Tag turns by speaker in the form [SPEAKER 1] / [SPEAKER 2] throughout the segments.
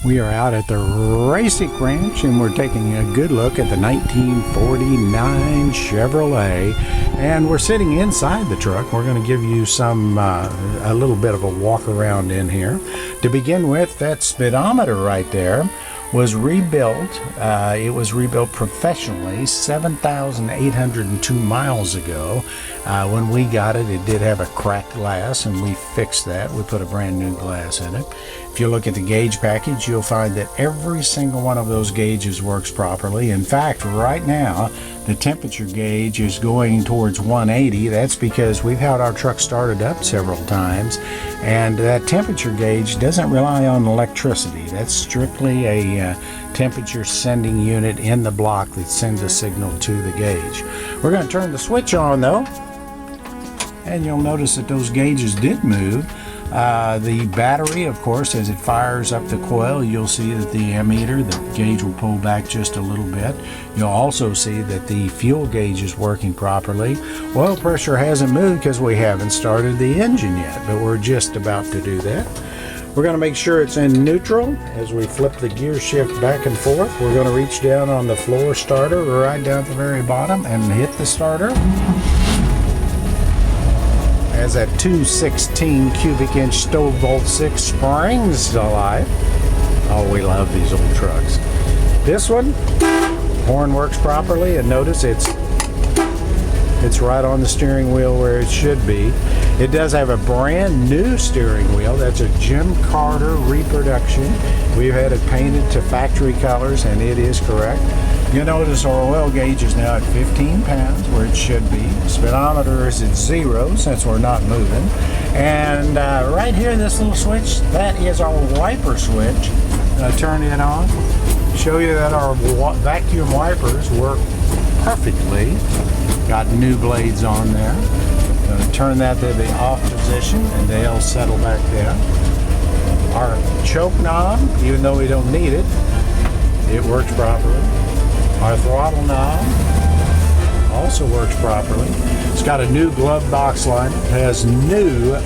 [SPEAKER 1] We are out at the Rasic Ranch and we're taking a good look at the 1949 Chevrolet, and we're sitting inside the truck. We're going to give you a little bit of a walk around in here. To begin with, that speedometer right there was rebuilt. It was rebuilt professionally 7,802 miles ago. When we got it, it did have a cracked glass, and we fixed that. We put a brand new glass in it. If you look at the gauge package, you'll find that every single one of those gauges works properly. In fact, right now, the temperature gauge is going towards 180. That's because we've had our truck started up several times, and that temperature gauge doesn't rely on electricity. That's strictly a temperature sending unit in the block that sends a signal to the gauge. We're going to turn the switch on though, and you'll notice that those gauges did move. The battery, of course, as it fires up the coil, you'll see that the ammeter, the gauge will pull back just a little bit. You'll also see that the fuel gauge is working properly. Oil pressure hasn't moved because we haven't started the engine yet, but we're just about to do that. We're going to make sure it's in neutral as we flip the gear shift back and forth. We're going to reach down on the floor starter right down at the very bottom and hit the starter. As that 216 cubic inch Stow Volt 6 springs to life. Oh, we love these old trucks. This one, horn works properly, and notice it's right on the steering wheel where it should be. It does have a brand new steering wheel. That's a Jim Carter reproduction. We've had it painted to factory colors, and it is correct. You'll notice our oil gauge is now at 15 pounds where it should be. Speedometer is at 0 since we're not moving. And right here, this little switch, that is our wiper switch. Turn it on. Show you that our vacuum wipers work perfectly. Got new blades on there. Turn that to the off position and they'll settle back down. Our choke knob, even though we don't need it, it works properly. Our throttle knob also works properly. It's got a new glove box line. It has new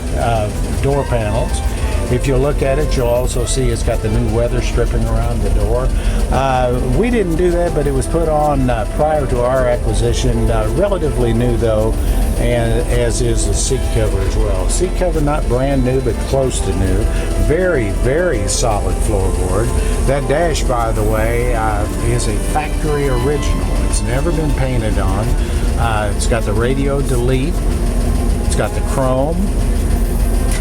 [SPEAKER 1] door panels. If you look at it, you'll also see it's got the new weather stripping around the door. We didn't do that, but it was put on prior to our acquisition. Relatively new though, and as is the seat cover as well. Seat cover not brand new, but close to new. Very, very solid floorboard. That dash, by the way, is a factory original. It's never been painted on. It's got the radio delete. It's got the chrome.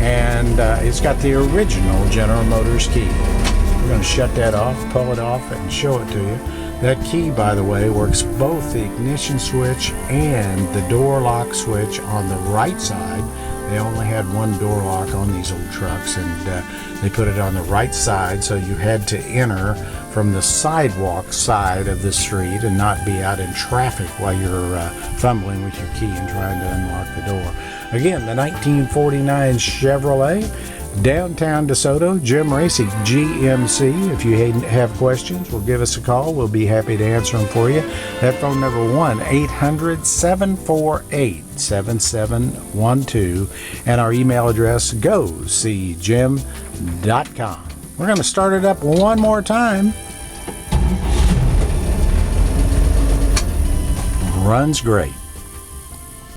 [SPEAKER 1] And it's got the original General Motors key. We're going to shut that off, pull it off, and show it to you. That key, by the way, works both the ignition switch and the door lock switch on the right side. They only had one door lock on these old trucks, and they put it on the right side, so you had to enter from the sidewalk side of the street and not be out in traffic while you're fumbling with your key and trying to unlock the door. Again, the 1949 Chevrolet, downtown DeSoto, Jim Rasic, GMC. If you have questions, well, give us a call. We'll be happy to answer them for you. That phone number, 1-800-748-7712. And our email address, gocjim.com. We're going to start it up one more time. Runs great.